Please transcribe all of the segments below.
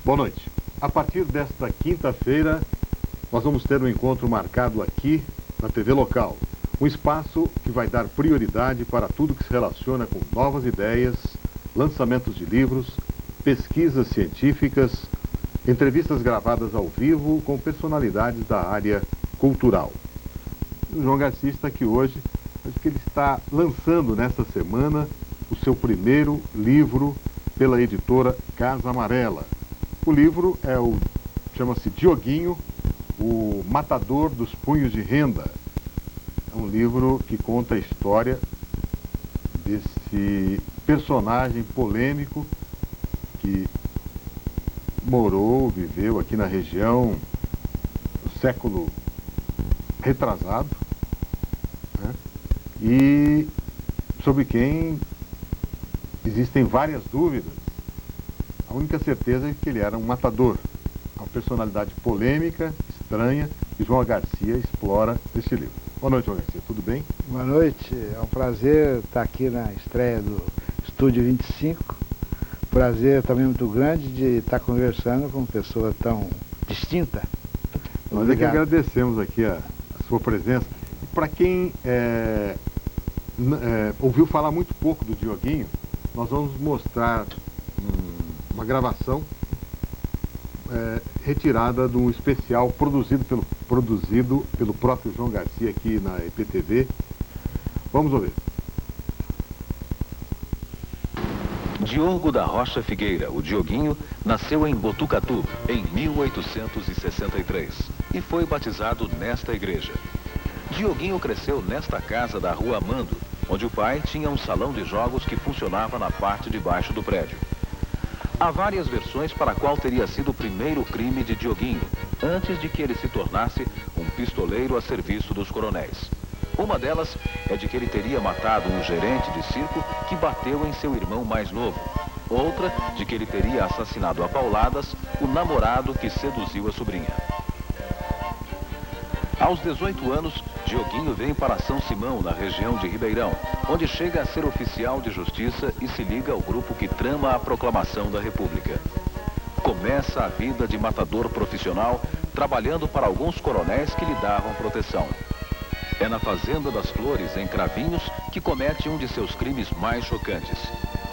Boa noite. A partir desta quinta-feira, nós vamos ter um encontro marcado aqui na TV local. Um espaço que vai dar prioridade para tudo que se relaciona com novas ideias, lançamentos de livros, pesquisas científicas, entrevistas gravadas ao vivo com personalidades da área cultural. O João Garcia está aqui hoje, porque ele está lançando nesta semana o seu primeiro livro pela editora Casa Amarela. O livro chama-se Dioguinho, o Matador dos Punhos de Renda. É um livro que conta a história desse personagem polêmico que viveu aqui na região no século retrasado, né? E sobre quem existem várias dúvidas. A única certeza é que ele era um matador, uma personalidade polêmica, estranha, que João Garcia explora neste livro. Boa noite, João Garcia, tudo bem? Boa noite, é um prazer estar aqui na estreia do Estúdio 25. Prazer também muito grande de estar conversando com uma pessoa tão distinta. Nós é que agradecemos aqui a sua presença. E para quem ouviu falar muito pouco do Dioguinho, nós vamos mostrar uma gravação retirada de um especial produzido pelo próprio João Garcia aqui na EPTV. Vamos ouvir. Diogo da Rocha Figueira, o Dioguinho, nasceu em Botucatu em 1863 e foi batizado nesta igreja. Dioguinho cresceu nesta casa da Rua Amando, onde o pai tinha um salão de jogos que funcionava na parte de baixo do prédio. Há várias versões para qual teria sido o primeiro crime de Dioguinho, antes de que ele se tornasse um pistoleiro a serviço dos coronéis. Uma delas é de que ele teria matado um gerente de circo que bateu em seu irmão mais novo. Outra, de que ele teria assassinado a pauladas o namorado que seduziu a sobrinha. Aos 18 anos, Dioguinho vem para São Simão, na região de Ribeirão, onde chega a ser oficial de justiça e se liga ao grupo que trama a proclamação da República. Começa a vida de matador profissional, trabalhando para alguns coronéis que lhe davam proteção. É na Fazenda das Flores, em Cravinhos, que comete um de seus crimes mais chocantes.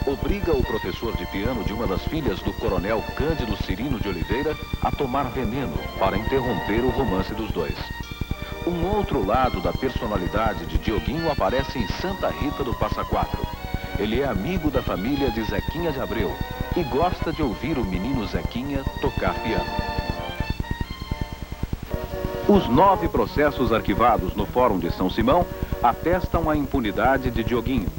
Obriga o professor de piano de uma das filhas do coronel Cândido Cirino de Oliveira a tomar veneno para interromper o romance dos dois. Um outro lado da personalidade de Dioguinho aparece em Santa Rita do Passa Quatro. Ele é amigo da família de Zequinha de Abreu e gosta de ouvir o menino Zequinha tocar piano. Os 9 processos arquivados no Fórum de São Simão atestam a impunidade de Dioguinho.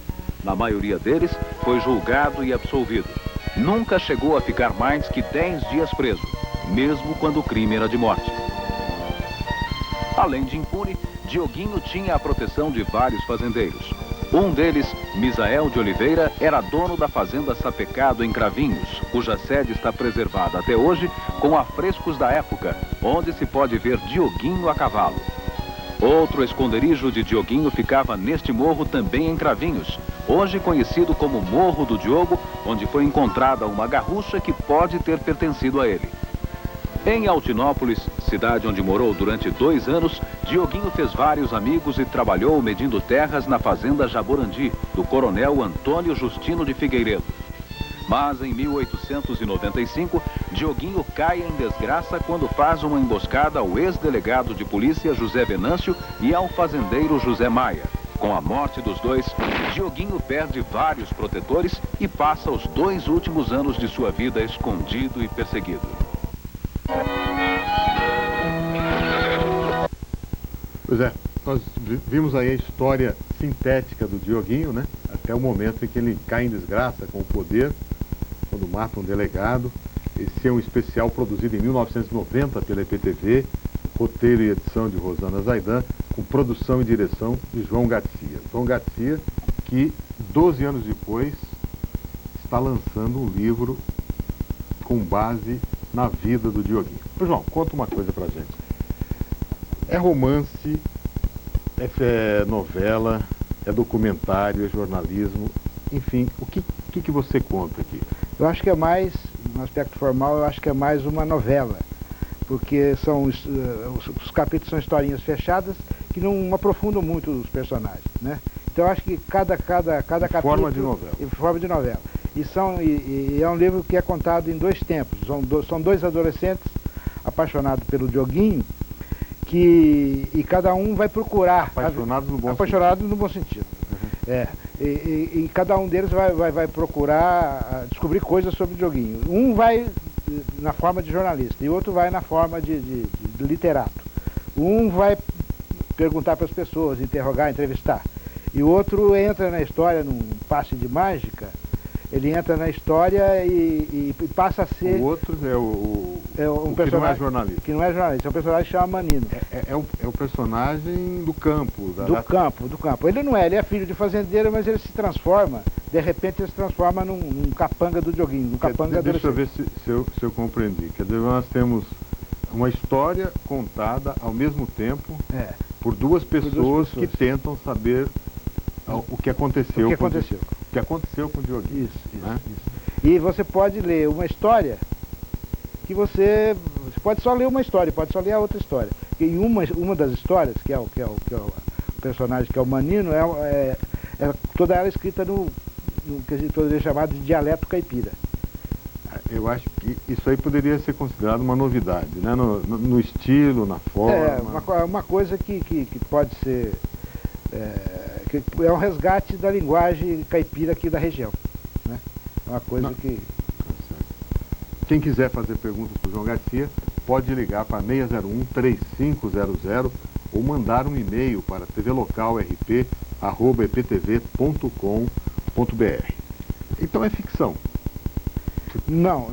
Na maioria deles, foi julgado e absolvido. Nunca chegou a ficar mais que 10 dias preso, mesmo quando o crime era de morte. Além de impune, Dioguinho tinha a proteção de vários fazendeiros. Um deles, Misael de Oliveira, era dono da fazenda Sapecado em Cravinhos, cuja sede está preservada até hoje com afrescos da época, onde se pode ver Dioguinho a cavalo. Outro esconderijo de Dioguinho ficava neste morro também em Cravinhos, hoje conhecido como Morro do Diogo, onde foi encontrada uma garrucha que pode ter pertencido a ele. Em Altinópolis, cidade onde morou durante 2 anos, Dioguinho fez vários amigos e trabalhou medindo terras na fazenda Jaborandi, do coronel Antônio Justino de Figueiredo. Mas em 1895, Dioguinho cai em desgraça quando faz uma emboscada ao ex-delegado de polícia José Venâncio e ao fazendeiro José Maia. Com a morte dos dois, Dioguinho perde vários protetores e passa os 2 últimos anos de sua vida escondido e perseguido. Pois é, nós vimos aí a história sintética do Dioguinho, né? Até o momento em que ele cai em desgraça com o poder, quando mata um delegado. Esse é um especial produzido em 1990 pela EPTV, roteiro e edição de Rosana Zaidan, com produção e direção de João Garcia. João Garcia, que 12 anos depois está lançando um livro com base na vida do Dioguinho. João, conta uma coisa pra gente. É romance, é novela, é documentário, é jornalismo, enfim, o que você conta aqui? Eu acho que é mais no aspecto formal, eu acho que é mais uma novela, porque os capítulos são historinhas fechadas que não aprofundam muito os personagens, né? Então eu acho que cada capítulo... Forma de novela. Em forma de novela. E é um livro que é contado em dois tempos. São dois adolescentes apaixonados pelo Dioguinho, e cada um vai procurar... Apaixonados no bom sentido. Apaixonados no bom sentido. É, e cada um deles vai procurar descobrir coisas sobre o Dioguinho. Um vai na forma de jornalista e o outro vai na forma de literato. Um vai perguntar para as pessoas, interrogar, entrevistar. E o outro entra na história num passe de mágica. Ele entra na história e passa a ser... O outro é um personagem que não é jornalista. Que não é jornalista, é um personagem que chama Manino. É o personagem do campo. Do campo. Ele não é, ele é filho de fazendeiro, mas ele se transforma, de repente ele se transforma num capanga do Dioguinho, num capanga Deixa eu ver se eu compreendi. Quer dizer, nós temos uma história contada ao mesmo tempo por duas pessoas que tentam saber o que aconteceu. O que aconteceu com o Dioguinho. Isso. E você pode ler uma história que você pode só ler uma história, pode só ler a outra história. E em uma das histórias, que é o personagem que é o Manino, toda ela escrita no que a gente poderia chamar de dialeto caipira. Eu acho que isso aí poderia ser considerado uma novidade, né? No estilo, na forma. Uma coisa que pode ser... que é um resgate da linguagem caipira aqui da região, né? É uma coisa que... Quem quiser fazer perguntas para o João Garcia, pode ligar para 601-3500 ou mandar um e-mail para tvlocalrp@eptv.com.br. Então é ficção. Não,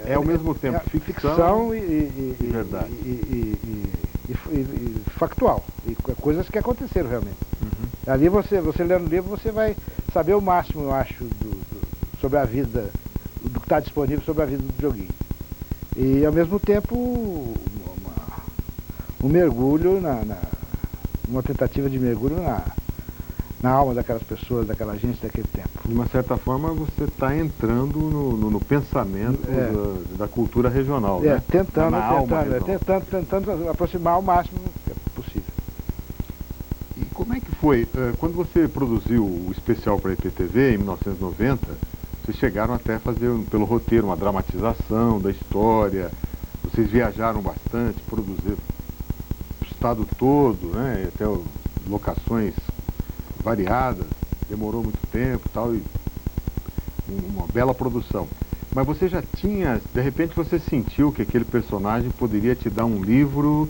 é ao mesmo tempo ficção e verdade. E factual, e coisas que aconteceram realmente. Ali você lendo o livro, você vai saber o máximo, eu acho, sobre a vida, do que está disponível sobre a vida do Dioguinho. E ao mesmo tempo um mergulho, uma tentativa de mergulho na alma daquelas pessoas, daquela gente daquele tempo. De uma certa forma você está entrando no pensamento da cultura regional, né? Tentando aproximar ao máximo possível. E como é que foi? Quando você produziu o especial para a EPTV em 1990, vocês chegaram até a fazer pelo roteiro uma dramatização da história, vocês viajaram bastante, produziram o estado todo, né? Até locações variadas, demorou muito tempo, tal, e uma bela produção. Mas você já tinha, de repente você sentiu que aquele personagem poderia te dar um livro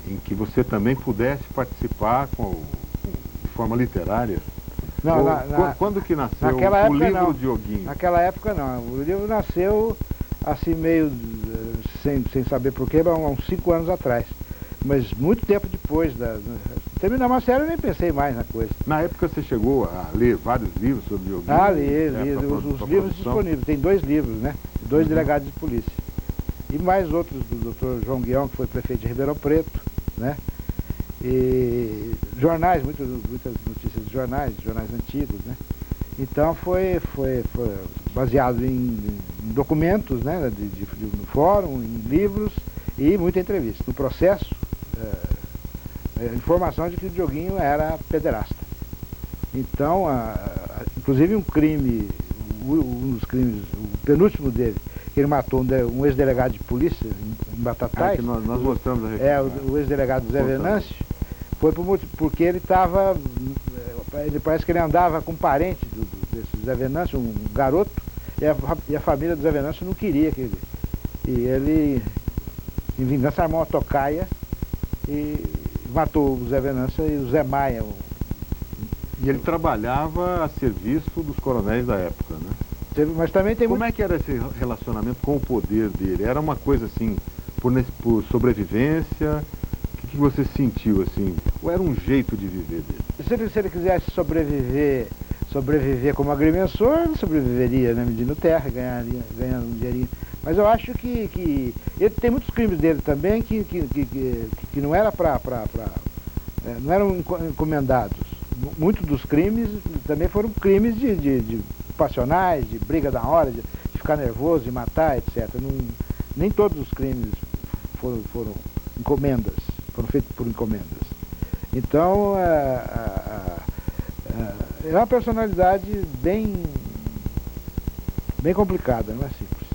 em que você também pudesse participar de forma literária? Não, quando que nasceu naquela época, livro não. Dioguinho? Naquela época não, o livro nasceu assim meio sem saber porquê, há uns 5 anos atrás. Mas muito tempo depois terminar uma série eu nem pensei mais na coisa. Na época você chegou a ler vários livros sobre Dioguinho? Li os livros disponíveis. Tem 2 livros, né? 2 delegados de polícia. E mais outros do Dr. João Guião, que foi prefeito de Ribeirão Preto, né? E jornais, muitas notícias de jornais antigos, né? Então foi baseado em documentos, né? No fórum, em livros e muita entrevista. No processo, informação de que o Dioguinho era pederasta. Então, inclusive um dos crimes, o penúltimo dele, que ele matou um ex-delegado de polícia em Batatais. Que nós mostramos a reportagem. O ex-delegado Zé Venâncio, foi porque ele parece que ele andava com um parente desse Zé Venâncio, um garoto, e a família do Zé Venâncio não queria que ele... E ele, em vingança, armou uma tocaia e matou o Zé Venâncio e o Zé Maia. E ele trabalhava a serviço dos coronéis da época, né? Mas também tem Como é que era esse relacionamento com o poder dele? Era uma coisa assim, por sobrevivência? O que você sentiu assim? Ou era um jeito de viver dele? Se ele quisesse sobreviver como agrimensor, ele sobreviveria, né? Medindo terra, ganhando um dinheirinho. Mas eu acho que ele tem muitos crimes dele também que não era não eram encomendados. Muitos dos crimes também foram crimes de passionais, de briga da hora, de ficar nervoso e matar, etc. Nem todos os crimes foram encomendas, foram feitos por encomendas. Então, é uma personalidade bem complicada, não é simples.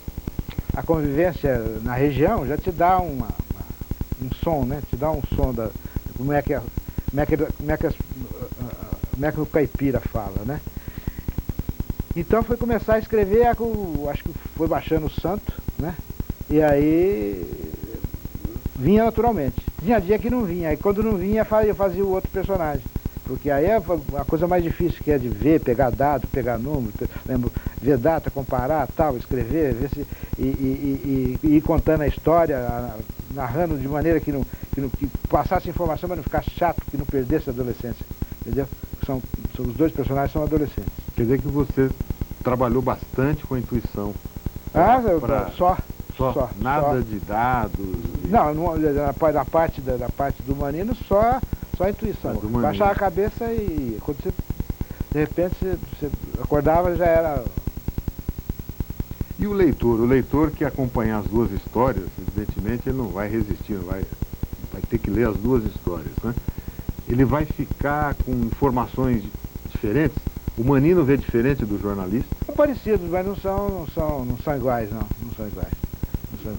A convivência na região já te dá um som, né? Te dá um som da como é que o caipira fala, né? Então foi começar a escrever, acho que foi baixando o santo, né? E aí vinha naturalmente. Tinha dia que não vinha, aí quando não vinha eu fazia o outro personagem. Porque aí é a coisa mais difícil, que é de ver, pegar dado, pegar número, ver data, comparar, tal, escrever, ver se, e ir contando a história, narrando de maneira que passasse informação, mas não ficasse chato, que não perdesse a adolescência. Entendeu? Os dois personagens são adolescentes. Quer dizer que você trabalhou bastante com a intuição. Só. Nada de dados. Não, da parte do Manino, só a intuição. Baixava a cabeça e quando você, de repente, você acordava, já era... E o leitor que acompanhar as duas histórias, evidentemente ele não vai resistir, vai ter que ler as duas histórias, né? Ele vai ficar com informações diferentes. O Manino vê diferente do jornalista? São parecidos, mas não são iguais, não são iguais.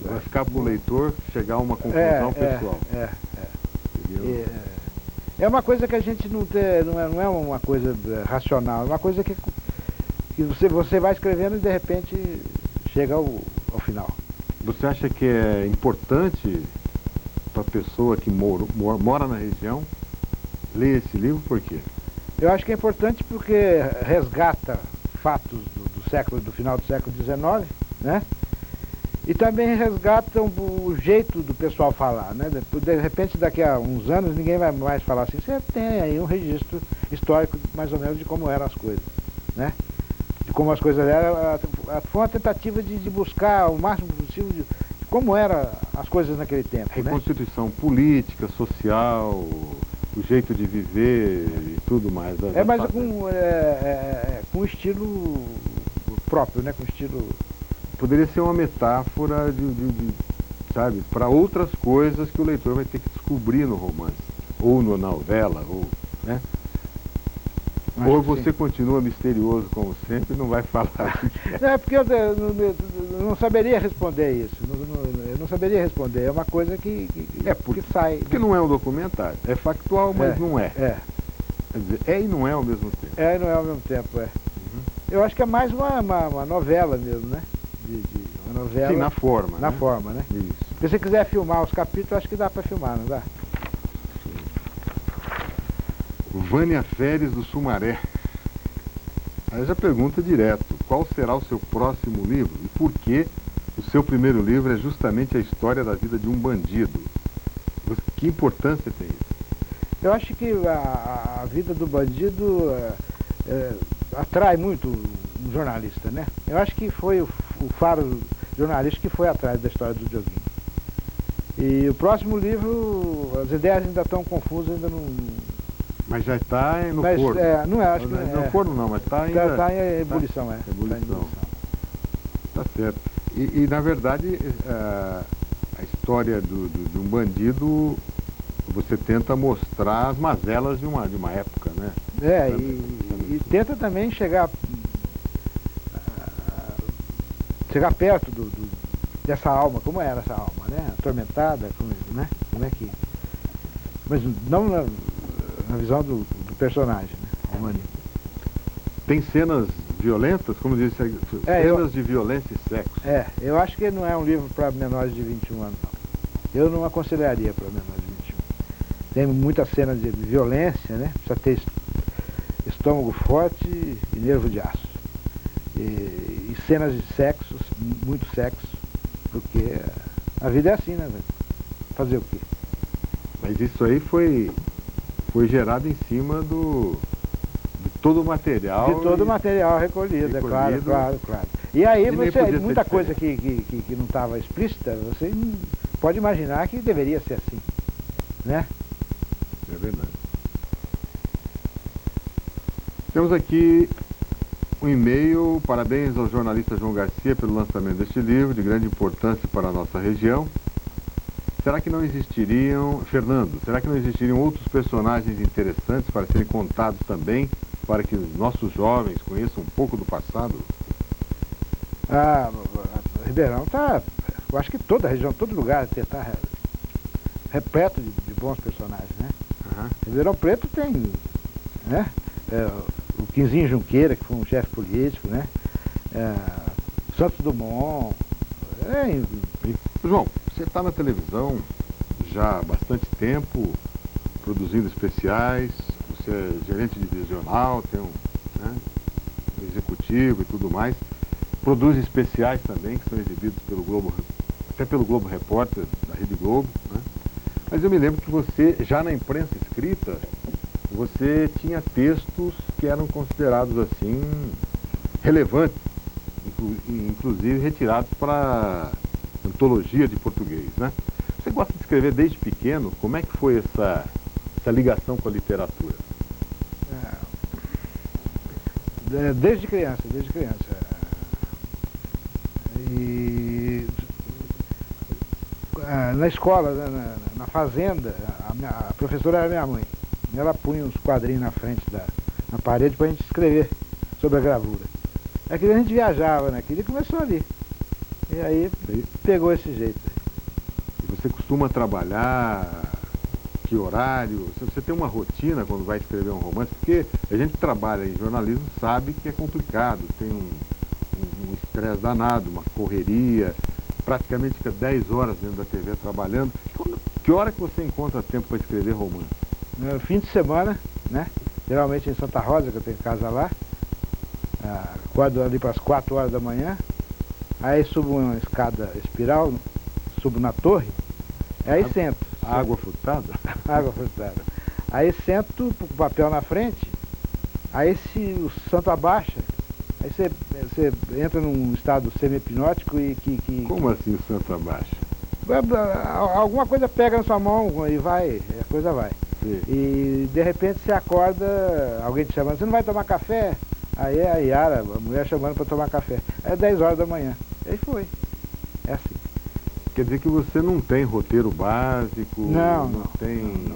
Vai ficar para o leitor chegar a uma conclusão pessoal. É uma coisa que a gente não é uma coisa racional, é uma coisa que você vai escrevendo e de repente chega ao final. Você acha que é importante para a pessoa que mora na região ler esse livro? Por quê? Eu acho que é importante porque resgata fatos do final do século XIX, né? E também resgatam o jeito do pessoal falar, né? De repente, daqui a uns anos, ninguém vai mais falar assim. Você tem aí um registro histórico, mais ou menos, de como eram as coisas, né? De como as coisas eram. Foi uma tentativa de buscar o máximo possível de como eram as coisas naquele tempo, né? Reconstituição política, social, o jeito de viver e tudo mais. Mas com estilo próprio, né? Com estilo... Poderia ser uma metáfora sabe, para outras coisas que o leitor vai ter que descobrir no romance, ou na novela, né? Ou você continua misterioso como sempre e não vai falar. Não, é porque eu não saberia responder isso. Eu não saberia responder. É uma coisa que sai. Porque não é um documentário. É factual, mas não é. É. Quer dizer, e não é ao mesmo tempo. É e não é ao mesmo tempo, é. Uhum. Eu acho que é mais uma novela mesmo, né? Uma novela. Sim, na forma. Na forma, né? Isso. Se você quiser filmar os capítulos, acho que dá para filmar, não dá? Vânia Feres do Sumaré. Aí já pergunta direto, qual será o seu próximo livro e por que o seu primeiro livro é justamente a história da vida de um bandido? Que importância tem isso? Eu acho que a vida do bandido atrai muito um jornalista, né? Eu acho que foi o faro jornalístico que foi atrás da história do Dioguinho. E o próximo livro, as ideias ainda estão confusas, ainda não... Mas já está no forno. Não é, acho que não é. No forno não, mas está ainda... Está em ebulição, Tá em ebulição. Tá certo. E na verdade, a história de um bandido, você tenta mostrar as mazelas de uma época, né? E tenta também chegar perto dessa alma, como era essa alma, né? Atormentada, né? Como é que... Mas não na visão do personagem, né? Humano. Tem cenas violentas, como disse, cenas de violência e sexo. Eu acho que não é um livro para menores de 21 anos, não. Eu não aconselharia para menores de 21. Tem muitas cenas de violência, né? Precisa ter estômago forte e nervo de aço. E cenas de sexo, muito sexo, porque a vida é assim, né, velho? Fazer o quê? Mas isso aí foi gerado em cima de todo o material. De todo o material recolhido, é claro. E aí muita coisa que não estava explícita, você pode imaginar que deveria ser assim, né? É verdade. Temos aqui um e-mail, parabéns ao jornalista João Garcia pelo lançamento deste livro, de grande importância para a nossa região. Será que não existiriam, Fernando, será que não existiriam outros personagens interessantes para serem contados também, para que os nossos jovens conheçam um pouco do passado? Ribeirão eu acho que toda a região, todo lugar está repleto de bons personagens, né? Uhum. Ribeirão Preto tem, né? O Quinzinho Junqueira, que foi um chefe político, né? Santos Dumont. João, você está na televisão já há bastante tempo, produzindo especiais, você é gerente divisional, tem um executivo e tudo mais, produz especiais também, que são exibidos pelo Globo, até pelo Globo Repórter, da Rede Globo, né? Mas eu me lembro que você, já na imprensa escrita, você tinha textos que eram considerados assim relevantes, inclusive retirados para antologia de português, né? Você gosta de escrever desde pequeno? Como é que foi essa ligação com a literatura? Desde criança. E na escola, na fazenda, a professora era minha mãe. Ela punha uns quadrinhos na frente na parede para a gente escrever sobre a gravura. Aquilo a gente viajava naquilo e começou ali. E aí pegou esse jeito. E você costuma trabalhar que horário? Você tem uma rotina quando vai escrever um romance? Porque a gente que trabalha em jornalismo sabe que é complicado, tem um estresse danado, uma correria, praticamente fica 10 horas dentro da TV trabalhando. Que hora que você encontra tempo para escrever romance? No fim de semana, né? Geralmente em Santa Rosa, que eu tenho casa lá. Acordo ali para as 4 horas da manhã. Aí subo uma escada espiral, subo na torre, aí sento. Água frutada? Água frutada. Aí sento com o papel na frente, aí se o santo abaixa, aí você entra num estado semi-hipnótico e Como assim o santo abaixa? Alguma coisa pega na sua mão e vai, a coisa vai. Sim. E de repente você acorda, alguém te chamando, você não vai tomar café? Aí é a Yara, a mulher chamando para tomar café. É 10 horas da manhã. E aí foi. É assim. Quer dizer que você não tem roteiro básico, não tem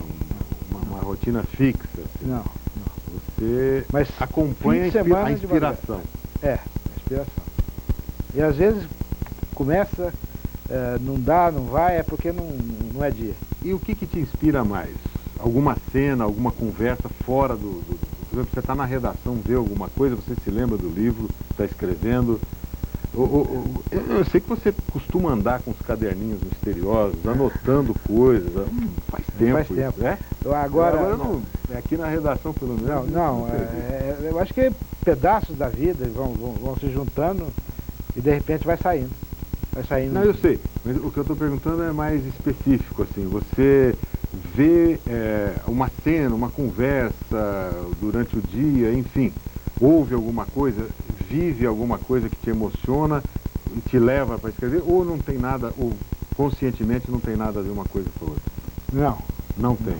uma rotina fixa. Assim. Não. Você acompanha a inspiração. A inspiração. E às vezes começa, não dá, não vai, é porque não é dia. E o que te inspira mais? Alguma cena, alguma conversa fora do... Por exemplo, você está na redação, vê alguma coisa, você se lembra do livro, está escrevendo. Eu sei que você costuma andar com os caderninhos misteriosos, anotando coisas. Faz tempo. Faz tempo. É? Agora não, aqui na redação, pelo menos. Eu acho que pedaços da vida vão se juntando e de repente vai saindo. Não, eu sei, mas o que eu estou perguntando é mais específico, assim, você vê uma cena, uma conversa durante o dia, enfim, ouve alguma coisa, vive alguma coisa que te emociona e te leva para escrever, ou não tem nada, ou conscientemente não tem nada a ver uma coisa com a outra? Não tem.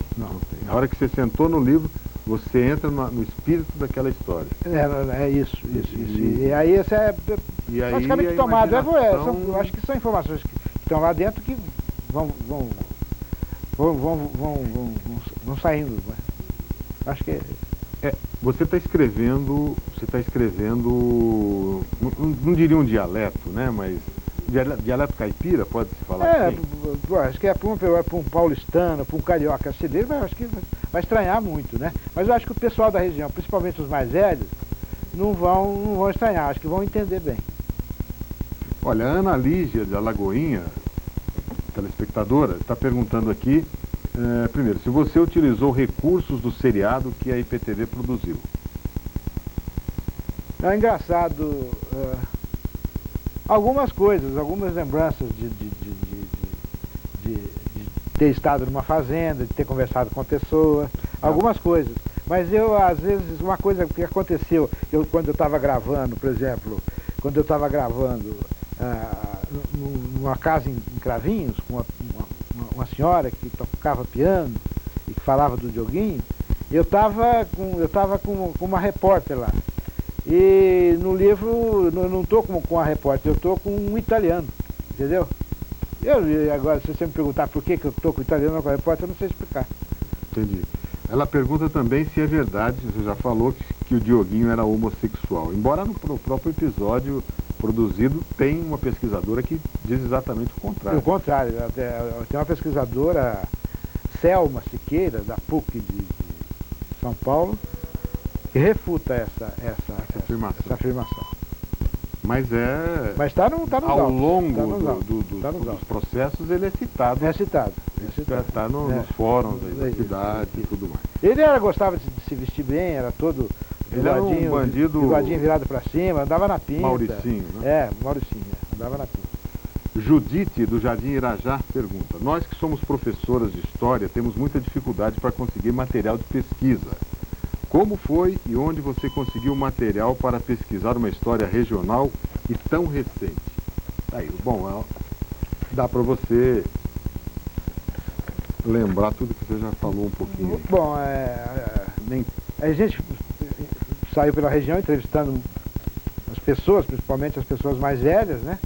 A hora que você sentou no livro, você entra no espírito daquela história. É isso. E aí você é praticamente tomado. Eu acho que são informações que estão lá dentro que vão saindo. Acho que você está escrevendo, não diria um dialeto, né? Mas dialeto caipira, pode-se falar assim? Acho que é para um paulistano, para um carioca dele, mas acho que vai estranhar muito, né? Mas eu acho que o pessoal da região, principalmente os mais velhos, não vão estranhar, acho que vão entender bem. Olha, a Ana Lígia de Alagoinha, telespectadora, está perguntando aqui, primeiro, se você utilizou recursos do seriado que a IPTV produziu. É engraçado, algumas coisas, algumas lembranças de ter estado numa fazenda, de ter conversado com a pessoa, algumas coisas. Mas às vezes, uma coisa que aconteceu, quando eu estava gravando, por exemplo, numa casa em Cravinhos, com uma senhora que tocava piano e que falava do Dioguinho, eu estava com uma repórter lá. E no livro, não estou com a repórter, eu estou com um italiano, entendeu? Agora, se você me perguntar por que eu estou com o italiano ou com a repórter, eu não sei explicar. Entendi. Ela pergunta também se é verdade, você já falou que o Dioguinho era homossexual. Embora no próprio episódio produzido tem uma pesquisadora que diz exatamente o contrário. O contrário, tem uma pesquisadora, Selma Siqueira, da PUC de São Paulo, que refuta essa afirmação. Mas está nos ao longo dos processos ele é citado. Está nos fóruns da cidade e tudo mais. Ele gostava de se vestir bem, era todo bigodinho, um bandido, bigodinho virado para cima, andava na pinta. Mauricinho, né? Mauricinho, andava na pinta. Judite, do Jardim Irajá, pergunta: nós que somos professoras de história temos muita dificuldade para conseguir material de pesquisa. Como foi e onde você conseguiu material para pesquisar uma história regional e tão recente? Aí, bom, dá para você lembrar tudo que você já falou um pouquinho. Bom, a gente saiu pela região entrevistando as pessoas, principalmente as pessoas mais velhas, né?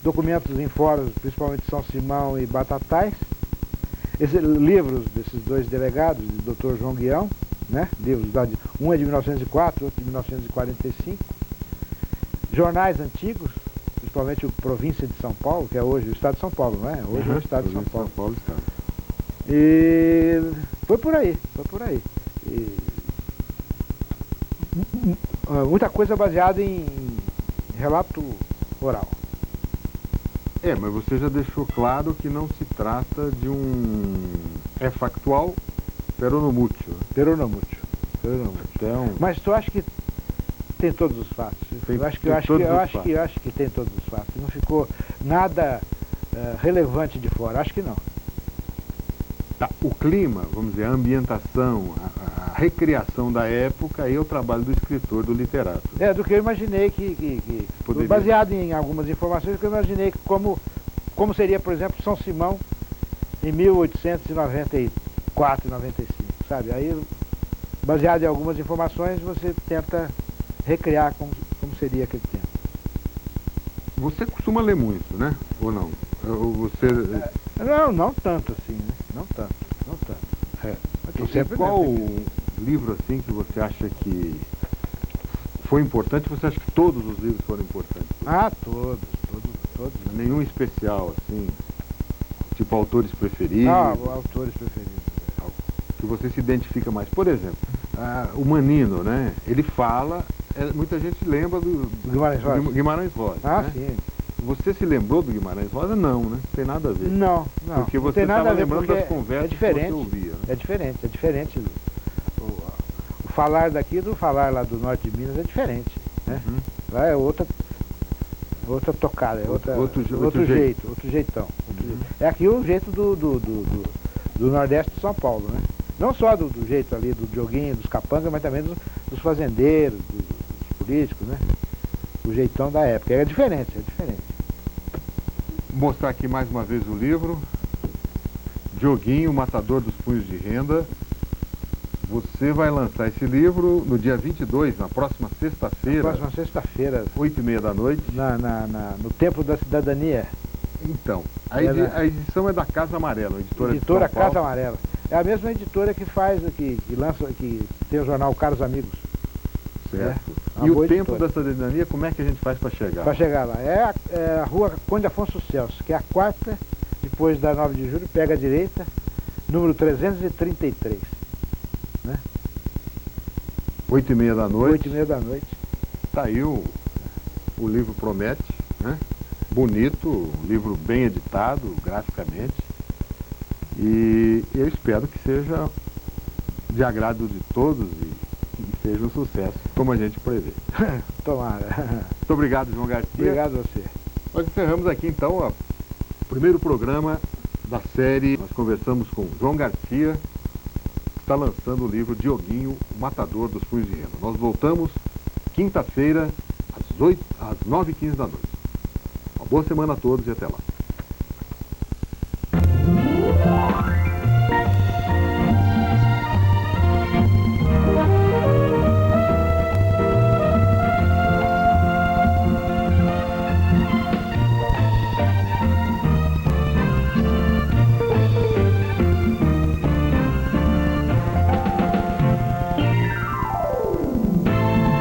Documentos em fóruns, principalmente São Simão e Batatais. Livros desses dois delegados, do Dr. João Guião, né? Livros, um é de 1904, outro de 1945. Jornais antigos, principalmente o Província de São Paulo, que é hoje o Estado de São Paulo, não é? Hoje é o Estado de São Paulo. E foi por aí. Muita coisa baseada em relato oral. Mas você já deixou claro que não se trata de é factual, peronomútil. Então, mas tu acha que tem todos os fatos? Eu acho que tem todos os fatos. Não ficou nada relevante de fora. Acho que não. Tá, o clima, vamos dizer, a ambientação, a recriação da época, aí é o trabalho do escritor, do literato. Do que eu imaginei baseado em algumas informações, que eu imaginei como seria, por exemplo, São Simão em 1894, 95, sabe? Aí, baseado em algumas informações, você tenta recriar como seria aquele tempo. Você costuma ler muito, né? Ou não? Não tanto assim, né? Não tanto. Qual livro assim que você acha que foi importante? Você acha que todos os livros foram importantes? Todos. Nenhum especial, assim, tipo autores preferidos? Autores preferidos. Que você se identifica mais. Por exemplo, o Manino, né? Ele fala, muita gente lembra do Guimarães Rosa. Né? Sim. Você se lembrou do Guimarães Rosa? Não, né? Não tem nada a ver. Não. Porque você estava lembrando das conversas que você ouvia. Né? É diferente. O falar daqui do falar lá do norte de Minas é diferente. Né? Lá é outra tocada, outro jeitão. É aqui o jeito do Nordeste de São Paulo, né? Não só do jeito ali do Dioguinho, dos capangas, mas também dos fazendeiros, dos políticos, né? O jeitão da época. É diferente. Vou mostrar aqui mais uma vez o livro. Dioguinho, Matador dos Punhos de Renda. Você vai lançar esse livro no dia 22, na próxima sexta-feira. 8h30 da noite. No Templo da Cidadania. Então, a edição é da Casa Amarela, editora Casa Amarela. É a mesma editora que faz, que tem o jornal Caros Amigos. Certo. E o Templo da Cidadania, como é que a gente faz para chegar? Para chegar lá, é a rua Conde Afonso Celso, que é a quarta, depois da 9 de julho, pega a direita, número 333. Né? 8h30 da noite. 8h30 da noite. Tá aí o livro promete, né? Bonito, livro bem editado, graficamente. E eu espero que seja de agrado de todos e seja um sucesso, como a gente prevê. Tomara. Muito obrigado, João Garcia. Obrigado a você. Nós encerramos aqui então o primeiro programa da série. Nós conversamos com João Garcia, que está lançando o livro Dioguinho, o Matador dos Punhos de Renda. Nós voltamos quinta-feira, às 9h15 da noite. Uma boa semana a todos e até lá.